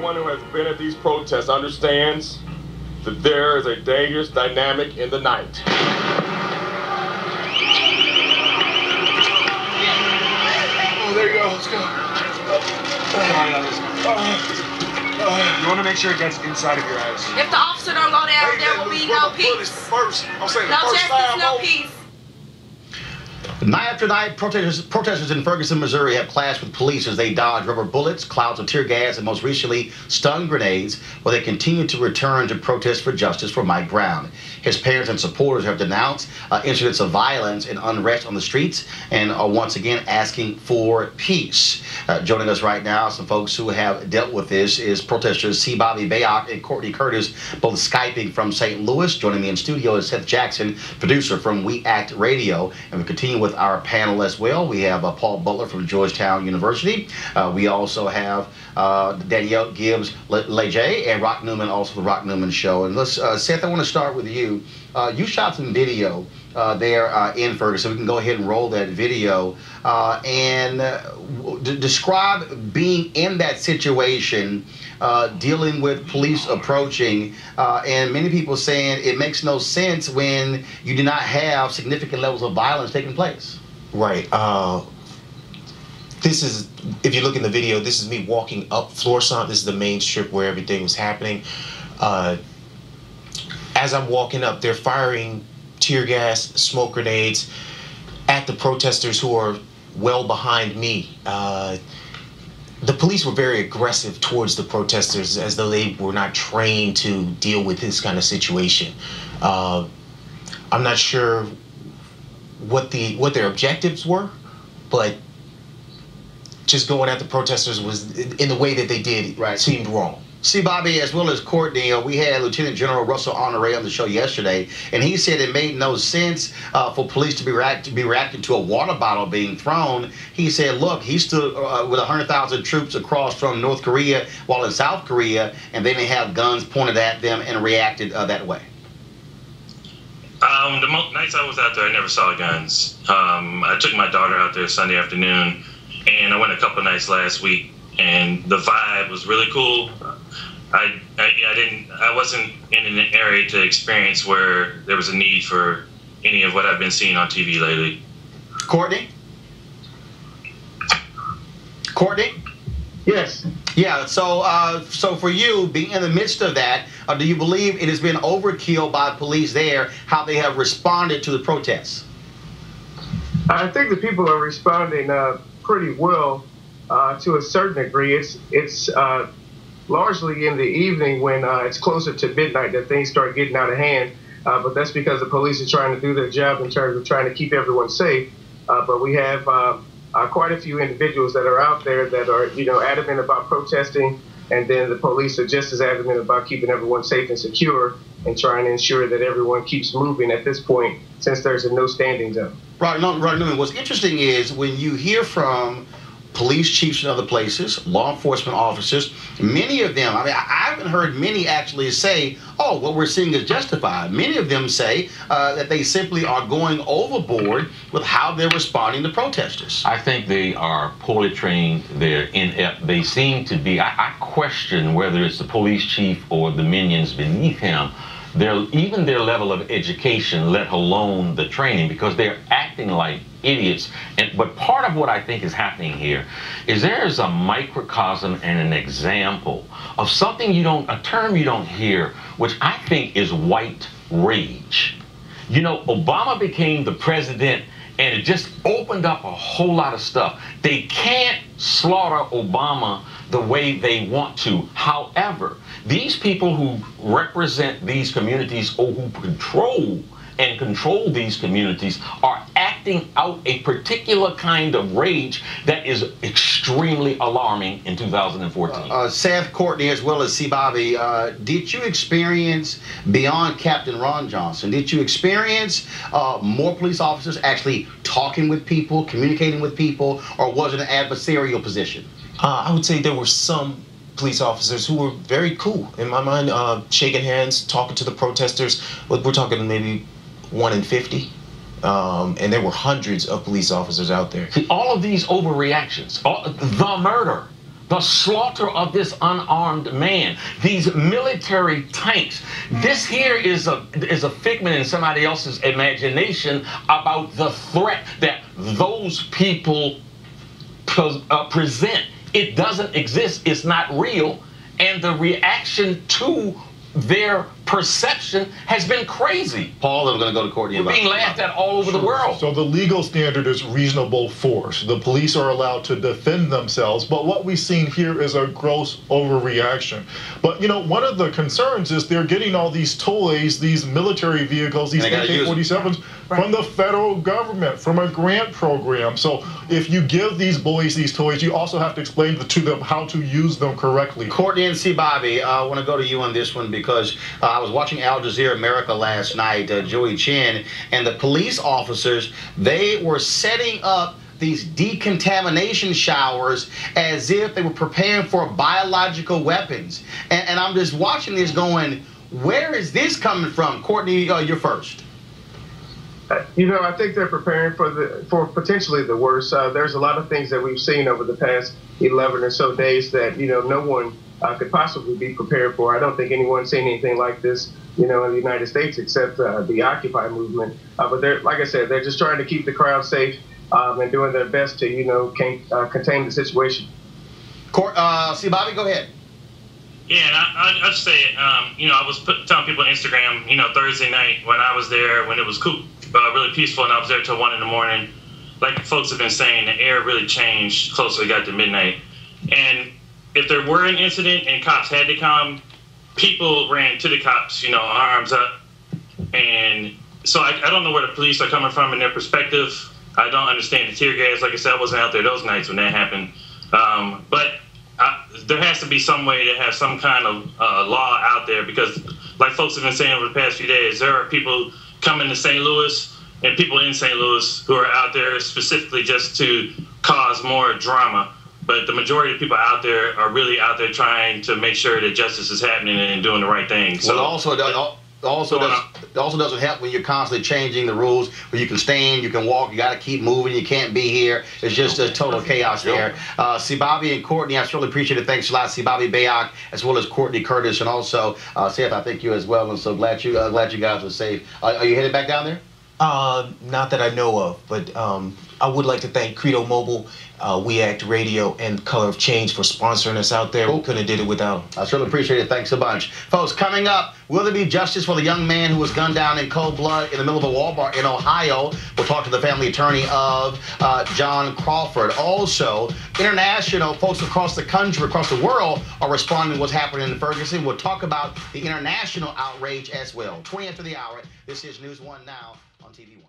Everyone who has been at these protests understands that there is a dangerous dynamic in the night. Oh, there you go. Let's go. You want to make sure it gets inside of your eyes. If the officer don't go down, there will be no peace. First, I'm saying no the first justice, no peace. Night after night, protesters in Ferguson, Missouri have clashed with police as they dodge rubber bullets, clouds of tear gas, and most recently, stun grenades, while they continue to return to protest for justice for Mike Brown. His parents and supporters have denounced incidents of violence and unrest on the streets and are once again asking for peace. Joining us right now, some folks who have dealt with this is protesters C. Bobby Bayock and Courtney Curtis, both Skyping from St. Louis. Joining me in studio is Seth Jackson, producer from We Act Radio, and we continue with our panel as well. We have Paul Butler from Georgetown University. We also have Danielle Gibbs Leger and Rock Newman, also the Rock Newman Show. And let's, Seth, I want to start with you. You shot some video there in Ferguson. We can go ahead and roll that video and describe being in that situation, dealing with police approaching, and many people saying it makes no sense when you do not have significant levels of violence taking place. Right. This is, if you look in the video, this is me walking up Florissant. This is the main strip where everything was happening. As I'm walking up, they're firing tear gas, smoke grenades at the protesters who are well behind me. The police were very aggressive towards the protesters as though they were not trained to deal with this kind of situation. I'm not sure what their objectives were, but just going at the protesters was, in the way that they did, seemed wrong. See, Bobby, as well as Courtney, we had Lieutenant General Russell Honore on the show yesterday, and he said it made no sense for police to be reacting to a water bottle being thrown. He said, look, he stood with 100,000 troops across from North Korea while in South Korea, and they didn't have guns pointed at them and reacted that way. The nights I was out there, I never saw guns. I took my daughter out there Sunday afternoon, and I went a couple nights last week, and the vibe was really cool. I wasn't in an area to experience where there was a need for any of what I've been seeing on TV lately. Courtney? Courtney? Yes. Yeah, so for you, being in the midst of that, do you believe it has been overkill by police there, how they have responded to the protests? I think the people are responding pretty well to a certain degree. It's largely in the evening when it's closer to midnight that things start getting out of hand. But that's because the police are trying to do their job in terms of trying to keep everyone safe. But we have quite a few individuals that are out there that are, adamant about protesting, and then the police are just as adamant about keeping everyone safe and secure and trying to ensure that everyone keeps moving at this point, since there's a no standing zone. Right, Newman, what's interesting is when you hear from police chiefs in other places, law enforcement officers, many of them, I haven't heard many actually say, oh, what we're seeing is justified. Many of them say that they simply are going overboard with how they're responding to protesters. I think they are poorly trained. They're inept. They seem to be, I question whether it's the police chief or the minions beneath him, even their level of education, let alone the training, because they're acting like idiots. But part of what I think is happening here is there is a microcosm and an example of something a term you don't hear, which I think is white rage. Obama became the president, and it just opened up a whole lot of stuff. They can't slaughter Obama the way they want to. However, these people who represent these communities or who control these communities are acting out a particular kind of rage that is extremely alarming in 2014. Seth, Courtney, as well as C. Bobby, did you experience, beyond Captain Ron Johnson, did you experience more police officers actually talking with people, communicating with people, or was it an adversarial position? I would say there were some police officers who were very cool, in my mind, shaking hands, talking to the protesters. We're talking maybe 1 in 50. And there were hundreds of police officers out there. See, all of these overreactions, the murder, the slaughter of this unarmed man, these military tanks. This here is a figment in somebody else's imagination about the threat that those people present. It doesn't exist. It's not real. And the reaction to their perception has been crazy. Paul, I'm going to go to Courtney. We're being laughed at all over the world. So the legal standard is reasonable force. The police are allowed to defend themselves, but what we've seen here is a gross overreaction. But, you know, one of the concerns is they're getting all these toys, these military vehicles, these AK-47s from the federal government, from a grant program. So if you give these boys these toys, you also have to explain to them how to use them correctly. Courtney and C. Bobby, I want to go to you on this one because I was watching Al Jazeera America last night, Joey Chin, and the police officers, they were setting up these decontamination showers as if they were preparing for biological weapons. And I'm just watching this going, where is this coming from? Courtney, you're first. You know, I think they're preparing for potentially the worst. There's a lot of things that we've seen over the past 11 or so days that, you know, no one could possibly be prepared for. I don't think anyone's seen anything like this, you know, in the United States except the Occupy movement. But they're, like I said, they're just trying to keep the crowd safe and doing their best to, you know, contain the situation. See, Bobby, go ahead. Yeah, I'll just say, you know, I was telling people on Instagram, you know, Thursday night when I was there, when it was really peaceful, and I was there till 1 in the morning. Like folks have been saying, the air really changed closer it got to midnight. And if there were an incident and cops had to come, people ran to the cops, you know, arms up. And so I don't know where the police are coming from in their perspective. I don't understand the tear gas. Like I said, I wasn't out there those nights when that happened. But there has to be some way to have some kind of law out there because, like folks have been saying over the past few days, there are people coming to St. Louis and people in St. Louis who are out there specifically just to cause more drama. But the majority of people out there are really out there trying to make sure that justice is happening and doing the right thing. So well, it also doesn't help when you're constantly changing the rules where you can stand, you can walk, you got to keep moving, you can't be here. It's just a total chaos there. See, Bobby and Courtney, I certainly appreciate it. Thanks a lot. See, Bobby Bayak, as well as Courtney Curtis, and also Seth, I thank you as well. And so glad you guys are safe. Are you headed back down there? Not that I know of, but I would like to thank Credo Mobile, We Act Radio, and Color of Change for sponsoring us out there. Cool. We couldn't have did it without them. I certainly appreciate it. Thanks a bunch. Folks, coming up, will there be justice for the young man who was gunned down in cold blood in the middle of a Walmart in Ohio? We'll talk to the family attorney of John Crawford. Also, international folks across the country, across the world, are responding to what's happening in Ferguson. We'll talk about the international outrage as well. 20 after the hour. This is NewsOne Now on TVOne.